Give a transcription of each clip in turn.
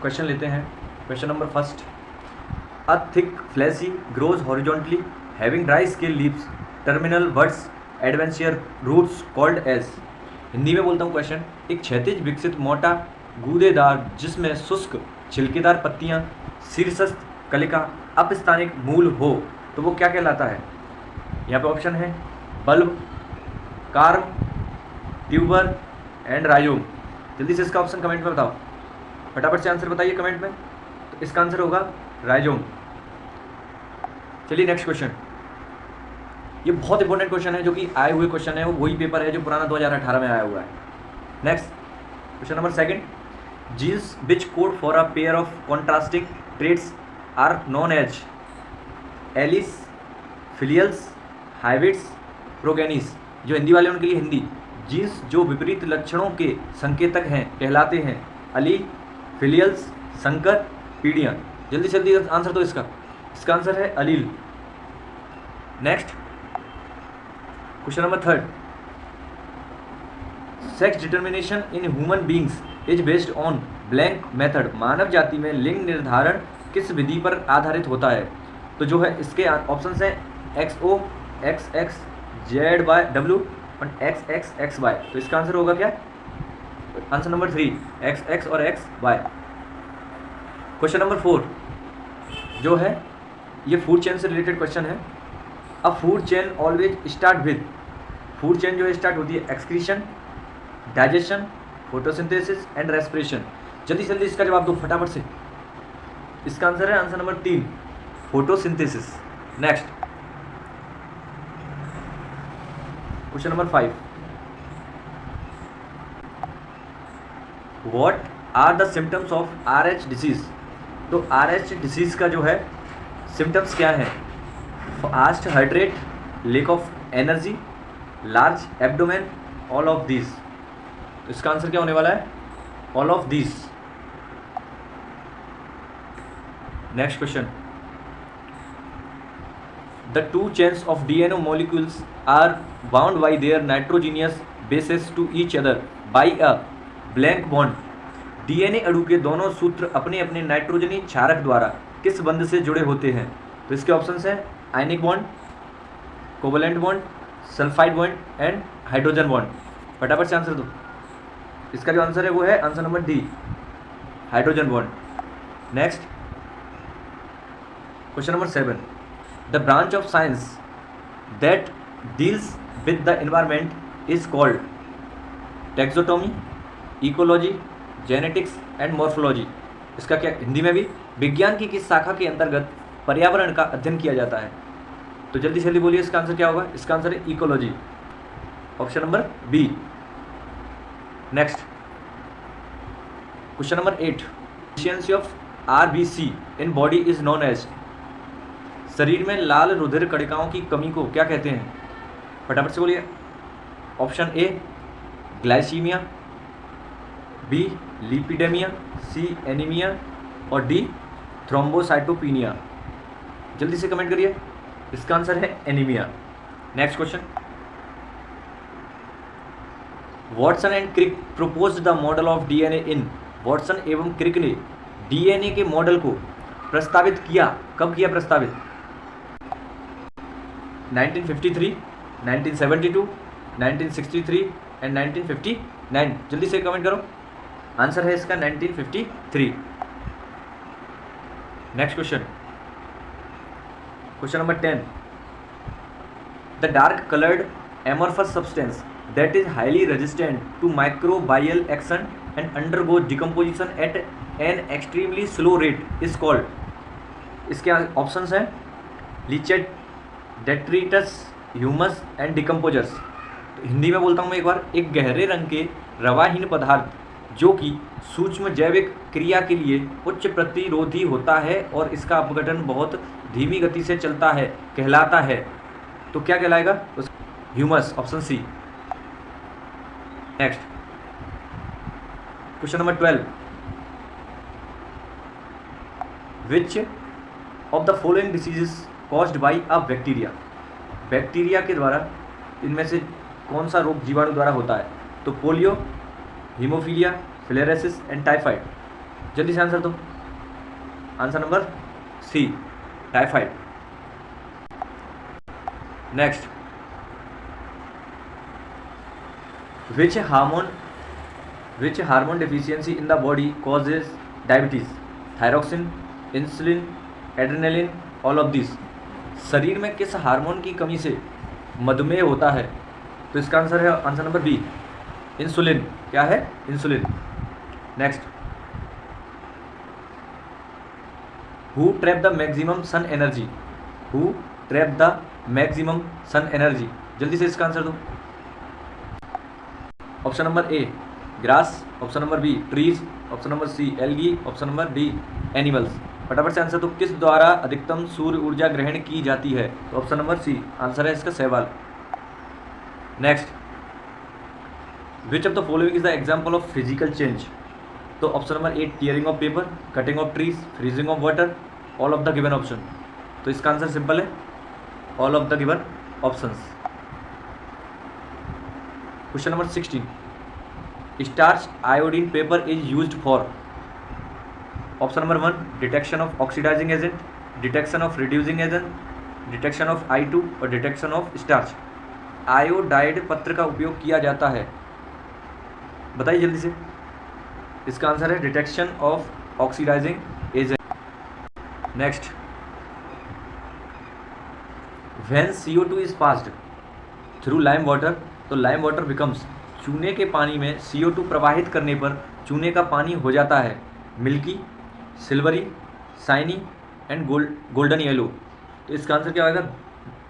Question लेते हैं। Question number first, a thick flashy grows horizontally having dry scale leaves terminal words adventure roots called as. Hindi में बोलता हूँ question, एक क्षैतिज विकसित मोटा गूदेदार जिसमें शुष्क छिलकेदार पत्तियाँ शीर्षस्थ कलिका अपस्थानिक मूल हो तो वो क्या कहलाता है। यहाँ पे ऑप्शन है बल्ब, कार्म, ट्यूबर एंड राइजोम। जल्दी से इसका ऑप्शन कमेंट में बताओ, फटाफट से आंसर बताइए कमेंट में। तो इसका आंसर होगा राइजोम। चलिए नेक्स्ट क्वेश्चन, ये बहुत इंपॉर्टेंट क्वेश्चन है जो कि आए हुए क्वेश्चन है, वो वही पेपर है जो पुराना 2018 में आया हुआ है। Next question number second, genes which code for a pair of contrasting traits are known as alleles, filials, hybrids, progenies. जो हिंदी वाले उनके लिए हिंदी, जीन्स जो विपरीत लक्षणों के संकेतक हैं कहलाते हैं अली, फिलियल्स, संकर, पीढ़ियाँ। जल्दी जल्दी आंसर दो इसका इसका आंसर है allele. Next question number third, sex determination in human beings is based on blank method. मानव जाति में लिंग निर्धारण किस विधि पर आधारित होता है। तो जो है इसके ऑप्शंस हैं XO, XX, ZY/W और XXXY। तो इसका आंसर होगा क्या, आंसर नंबर 3 XX और XY। क्वेश्चन नंबर 4 जो है ये फूड चेन से रिलेटेड क्वेश्चन है। अब food chain always start with, food chain जो है स्टार्ट होती है excretion, digestion, photosynthesis and respiration. जल्दी जल्दी इसका जवाब दो फटाफट से। इसका आंसर है answer number 3 photosynthesis. Next question number 5, what are the symptoms of RH disease. तो RH डिसीज का जो है सिम्टम्स क्या है, fast heart rate, lack of energy, large abdomen, all of this. तो इसका आंसर क्या होने वाला है, all of this. Next question, the two chains of DNA molecules are bound by their nitrogenous bases to each other by a blank bond। DNA अणु के दोनों सूत्र अपने अपने नाइट्रोजनी क्षारक द्वारा किस बंध से जुड़े होते हैं। तो इसके ऑप्शंस हैं ionic bond, covalent bond, sulphide bond and hydrogen bond. फटाफट से आंसर दो। इसका जो आंसर है वो है answer number D, hydrogen bond. Next question number 7, the branch of science that deals with the environment is called taxonomy, ecology, genetics and morphology। इसका क्या हिंदी में भी, विज्ञान की किस शाखा के अंतर्गत पर्यावरण का अध्ययन किया जाता है। तो जल्दी जल्दी बोलिए इसका आंसर क्या होगा। इसका आंसर है ecology, option number B। Next question number 8, efficiency of RBC in body is known as. शरीर में लाल रुधिर कणिकाओं की कमी को क्या कहते हैं। फटाफट से बोलिए। Option A glycemia, B lipidemia, C anemia और D थ्रोम्बोसाइटोपिनिया। जल्दी से कमेंट करिए। इसका आंसर है anemia. Next question, Watson and Crick propose the model of DNA in. Watson एवं क्रिक ने DNA के मॉडल को प्रस्तावित किया, कब किया प्रस्तावित। 1953, 1972, 1963 एंड 1959। जल्दी से कमेंट करो। आंसर है इसका 1953। Next question, question number 10, the dark coloured amorphous substance that is highly resistant to microbial action and undergo decomposition at an extremely slow rate is called. इसके ऑप्शंस हैं leachate, detritus, humus and decomposers. तो हिंदी में बोलता हूँ मैं एक बार, एक गहरे रंग के रवाहीन पदार्थ जो कि सूक्ष्म जैविक क्रिया के लिए उच्च प्रतिरोधी होता है और इसका अपघटन बहुत धीमी गति से चलता है कहलाता है। तो क्या कहलाएगा, humus, option C। Next question number 12, which of the following diseases caused by a bacteria. Bacteria के द्वारा इनमें से कौन सा रोग जीवाणु द्वारा होता है। तो polio, haemophilia, filariasis and typhoid. जल्दी से आंसर दो। Answer number C, typhoid. Next, which hormone deficiency in the body causes diabetes? Thyroxine, insulin, adrenaline, all of this. शरीर में किस हार्मोन की कमी से मधुमेह होता है? तो इसका आंसर है आंसर नंबर बी, इंसुलिन। क्या है? Insulin. Next, who trap the maximum sun energy? Who trap the maximum sun energy? जल्दी से इसका आंसर दो। Option number A, grass. Option number B, trees. Option number C, algae. Option number D, animals. फटाफट से answer दो। किस द्वारा अधिकतम सूर्य ऊर्जा ग्रहण की जाती है? तो ऑप्शन नंबर सी, आंसर है इसका सहवाल। Next, which of the following is the example of physical change? तो option number A, tearing of paper, cutting of trees, freezing of water, all of the given option. तो इसका answer simple है, all of the given options. Question number 16, starch iodine paper is used for? Option number 1, detection of oxidising agent, detection of reducing agent, detection of I2 और detection of starch. Iodide पत्र का उपयोग किया जाता है, बताइए जल्दी से। इसका आंसर है detection of oxidising agent. Next, when CO2 is passed through lime water, तो लाइम वाटर बिकम्स, चूने के पानी में CO2 प्रवाहित करने पर चूने का पानी हो जाता है milky, silvery, shiny and golden yellow. तो इसका आंसर क्या होगा?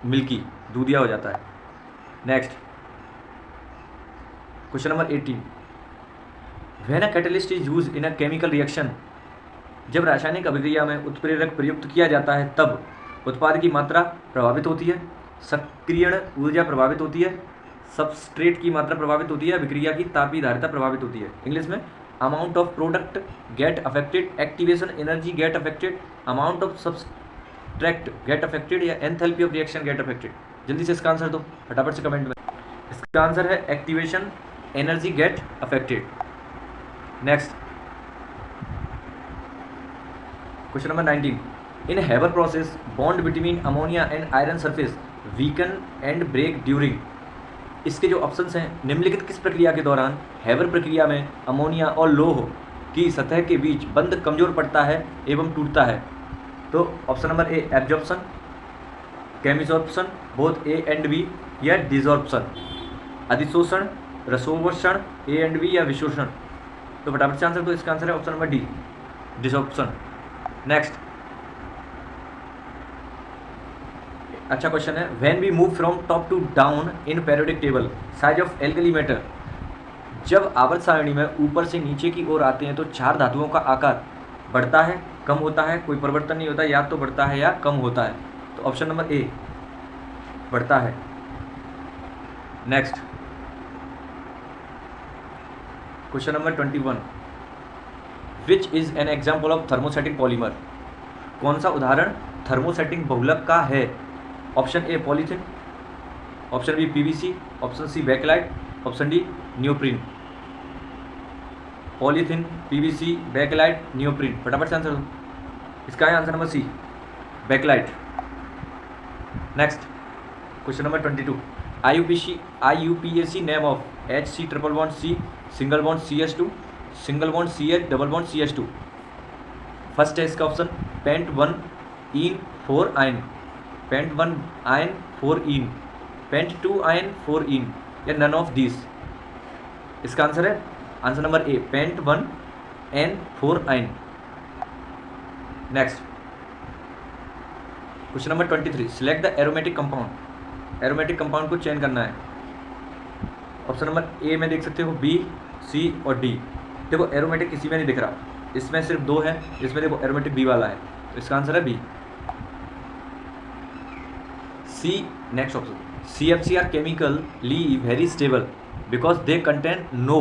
मिल्की, दूधिया हो जाता है। Next, question number 18, when a catalyst is use in a chemical reaction? जब रासायनिक अभिक्रिया में उत्प्रेरक प्रयुक्त किया जाता है तब उत्पाद की मात्रा प्रभावित होती है, सक्रियण ऊर्जा प्रभावित होती है, सबस्ट्रेट की मात्रा प्रभावित होती है, अभिक्रिया की तापीय धारिता प्रभावित होती है। इंग्लिश में amount of product get affected, activation energy get affected, amount of substrate get affected या enthalpy of reaction get affected. जल्दी से इसका आंसर दो फटाफट से कमेंट में। इसका आंसर है activation energy get affected. Next, question number 19, in Haber process bond between ammonia and iron surface weaken and break during? इसके जो ऑप्शंस हैं, निम्नलिखित किस प्रक्रिया के दौरान हैबर प्रक्रिया में अमोनिया और लौह की सतह के बीच बंध कमजोर पड़ता है एवं टूटता है? तो option number A, absorption, chemisorption, both A and B, या डिसॉर्प्शन, अधिशोषण, रसोवर्षण, ए एंड बी, या विशोषण। तो फटाफट से आंसर दो। इसका आंसर है option number D, desorption. Next, अच्छा क्वेश्चन है, when we move from top to down in periodic table size of alkali matter? जब आवर्त सारणी में ऊपर से नीचे की ओर आते हैं तो चार धातुओं का आकार बढ़ता है, कम होता है, कोई परिवर्तन नहीं होता, या तो बढ़ता है या कम होता है? तो ऑप्शन नंबर ए, बढ़ता है। Next, question number 21, which is an example of thermosetting polymer? कौन सा उदाहरण थर्मोसेटिंग बहुलक का है? Option A, polythene. Option B, PVC। Option C, bakelite. Option D, neoprene. Polythene, PVC, bakelite, neoprene. फटाफट से आंसर दो। इसका है answer number C, bakelite. Next, question number 22, IUPAC name of HC triple bond C, single bond CH2, single bond CH, double bond CH2। First है इसका option pent 1 en 4 yne, pent 1 yne 4 en, pent 2 yne 4 en, या none of this? इसका answer है answer number A, pent 1 N 4 yne. Next, question number 23, select the aromatic compound. Aromatic compound को चयन करना है। Option number ए में देख सकते हो B, C और D। देखो एरोमेटिक किसी में नहीं दिख रहा, इसमें सिर्फ 2 है, इसमें देखो एरोमेटिक B वाला है, तो इसका आंसर है B। C, next option, CFC are chemically very stable because they contain no.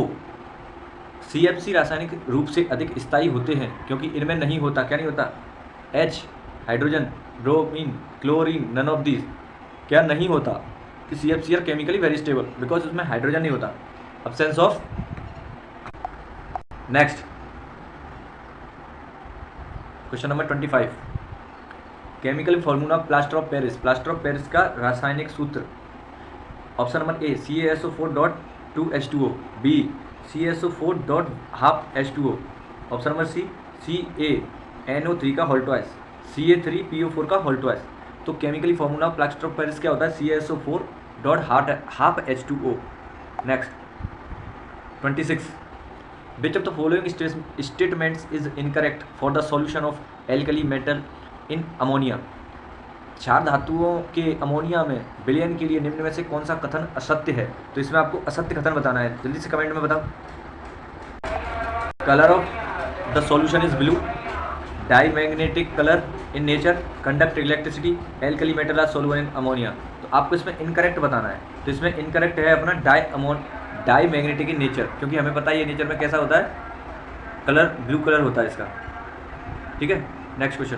CFC रासायनिक रूप से अधिक स्थायी होते हैं क्योंकि इनमें नहीं होता, क्या नहीं होता? H, hydrogen, bromine, chlorine, none of this. क्या नहीं होता? कि CFC are chemically very stable because उसमें हाइड्रोजन नहीं होता, absence of. Next, question number 25, chemical formula plaster of Paris. Plaster of Paris का रासायनिक सूत्र। Option number A CaSO4.2H2O, B CaSO4.12H2O, option number C CaNO3 का होल ट्वाइस, Ca3PO4 का whole twice. तो chemically formula plaster of Paris क्या होता है? CaSO4.12H2O। Next 26, which of the following statements is incorrect for the solution of alkali metal in ammonia. क्षार धातुओं के ammonia में विलयन के लिए निम्न में से कौन सा कथन असत्य है? तो इसमें आपको असत्य कथन बताना है, जल्दी से कमेंट में बताओ। Colour of the solution is blue, diamagnetic colour in nature, conduct electricity, alkali metal are soluble in ammonia. तो आपको इसमें इनकरेक्ट बताना है। तो इसमें इनकरेक्ट है अपना डाई मैग्नेटिक इन नेचर, क्योंकि हमें पता है ये नेचर में कैसा होता है, कलर ब्लू कलर होता है इसका। ठीक है, next question,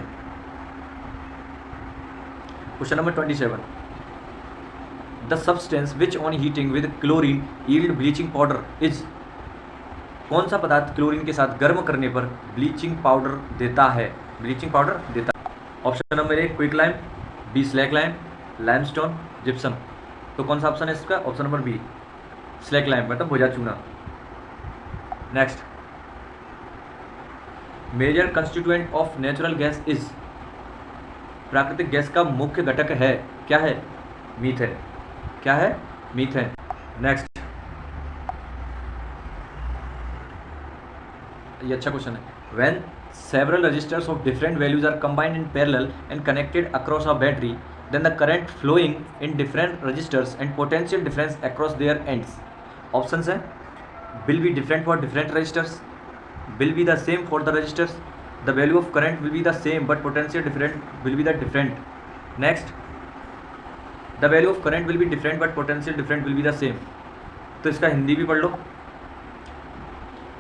question number 27, the substance which on heating with chlorine yield bleaching powder is. कौन सा पदार्थ क्लोरीन के साथ गर्म करने पर ब्लीचिंग पाउडर देता है? ब्लीचिंग पाउडर देता है। Option number A quick lime, B slack lime, limestone, gypsum. तो कौन सा ऑप्शन है इसका? Option number B slack lime, मतलब भुजा चूना। Next, major constituent of natural gas is. प्राकृतिक गैस का मुख्य घटक है, क्या है? मीथेन। क्या है? मीथेन। नेक्स्ट, ये अच्छा क्वेश्चन है। When several resistors of different values are combined in parallel and connected across a battery, then the current flowing in different registers and potential difference across their ends. Options है will be different for different registers, will be the same for the registers, the value of current will be the same but potential different will be the different. Next, the value of current will be different but potential different will be the same. तो इसका हिंदी भी पढ़ लो।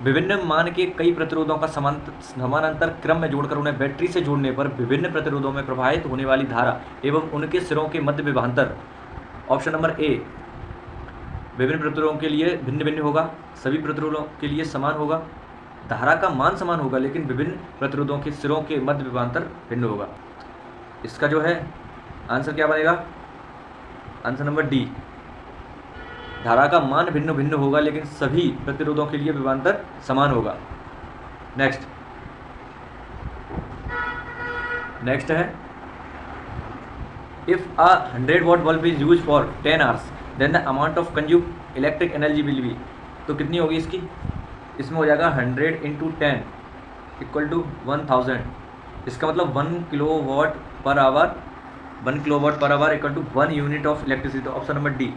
विभिन्न मान के कई प्रतिरोधों का समानांतर क्रम में जोड़कर उन्हें बैटरी से जोड़ने पर विभिन्न प्रतिरोधों में प्रवाहित होने वाली धारा एवं उनके सिरों के मध्य विभवांतर। ऑप्शन नंबर ए विभिन्न प्रतिरोधों के लिए भिन्न भिन्न होगा, सभी प्रतिरोधों के लिए समान होगा, धारा का मान समान होगा लेकिन विभिन्न प्रतिरोधों के सिरों के मध्य विभवांतर भिन्न होगा। इसका जो है आंसर क्या बनेगा? आंसर नंबर डी, धारा का मान भिन्न भिन्न होगा लेकिन सभी प्रतिरोधों के लिए विभवांतर समान होगा। नेक्स्ट है, if a 100 watt bulb is use for 10 hours then the amount of consume electric energy will be. तो कितनी होगी इसकी? इसमें हो जाएगा 100 × 10 = 1000। इसका मतलब 1 kilowatt per hour, 1 kilowatt per hour = 1 unit of electricity. तो ऑप्शन नंबर डी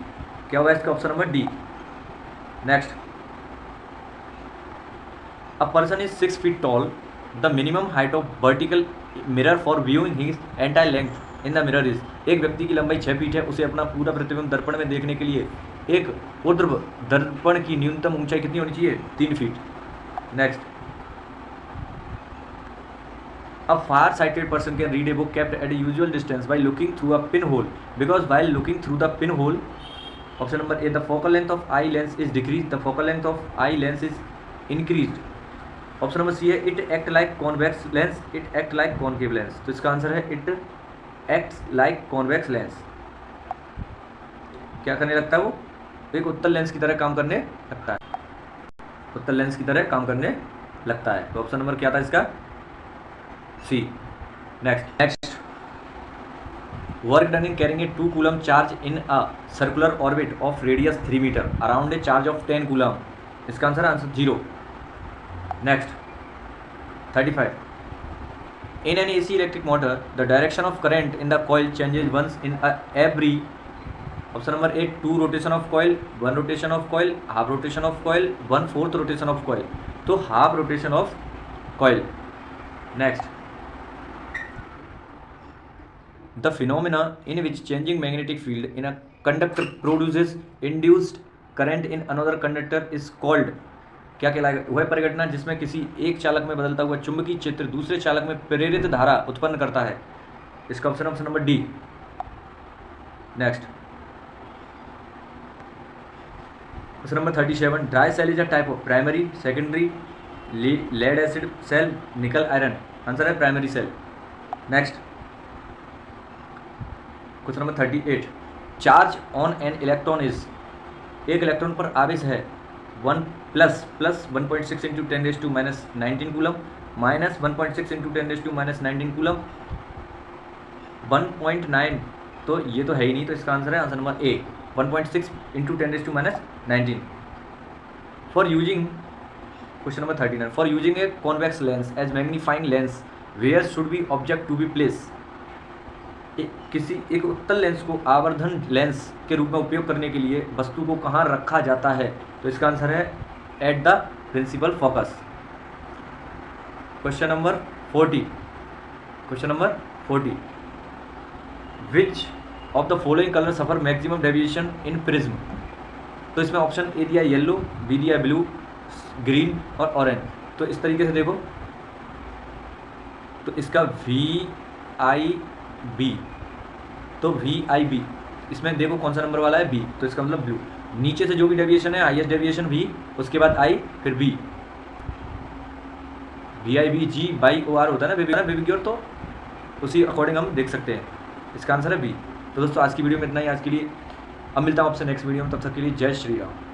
क्या होगा इसका? Option number D. Next, a person is 6 feet tall, the minimum height of vertical mirror for viewing his entire length in the mirror is. एक व्यक्ति की लंबाई 6 feet है, उसे अपना पूरा प्रतिबिंब दर्पण में देखने के लिए एक ऊर्ध्व दर्पण की न्यूनतम ऊंचाई कितनी होनी चाहिए? 3 feet. Next, a far-sighted person can read a book kept at a usual distance by looking through a pinhole because while looking through the pinhole, option number A, the focal length of eye lens is decreased, the focal length of eye lens is increased. Option number C है it act like convex lens, it act like concave lens. तो इसका answer है it acts like convex lens. क्या करने लगता है वो? एक उत्तल लेंस की तरह काम करने लगता है, उत्तल लेंस की तरह काम करने लगता है। तो ऑप्शन नंबर क्या था इसका? C. Next, work done in carrying a 2 coulomb charge in a circular orbit of radius 3 metre around a charge of 10 coulomb. इसका आंसर है answer 0। Next 35, in an AC electric motor the direction of current in the coil changes once in every. Option number A 2 rotation of coil, 1 rotation of coil, half rotation of coil, 1/4 rotation of coil. तो half rotation of coil. Next, the phenomena in which changing magnetic field in a conductor produces induced current in another conductor is called। क्या कहलाएगा? वह परिघटना जिसमें किसी एक चालक में बदलता हुआ चुंबकीय क्षेत्र दूसरे चालक में प्रेरित धारा उत्पन्न करता है। इसका option number D. Next, question number 37, dry cell is a type of primary, secondary, lead acid cell, nickel iron, answer है primary cell. Next question number 38, charge on an electron is, एक इलेक्ट्रॉन पर आवेश है 1 plus 1.6 into 10⁻⁻19 coulomb minus 1.6 into 10⁻⁻19 coulomb 1.9, तो ये तो है ही नहीं, तो इसका आंसर है answer number A 1.6 into 10⁻19। For using question number 39, for using a convex lens as magnifying lens where should be object to be place, किसी एक उत्तल लेंस को आवर्धन लेंस के रूप में उपयोग करने के लिए वस्तु को कहाँ रखा जाता है, तो इसका आंसर है at the principal focus. Question number 40, question number 40, which of the following colour suffer maximum deviation in prism, तो इसमें ऑप्शन ए दिया येलो, बी दिया ब्लू, ग्रीन और ऑरेंज। तो इस तरीके से देखो, तो इसका VIB, तो VIB इसमें देखो कौन सा नंबर वाला है, बी, तो इसका मतलब ब्लू। नीचे से जो भी डेविएशन है, हाईएस्ट डेविएशन V, उसके बाद I, फिर B, VIBG/OR होता है ना बेबी की ओर, तो उसी अकॉर्डिंग हम देख सकते हैं, इसका आंसर है B। तो दोस्तों आज की वीडियो में इतना ही आज के लिए, अब मिलता हूँ आपसे नेक्स्ट वीडियो में, तब तक के लिए जय श्री राम।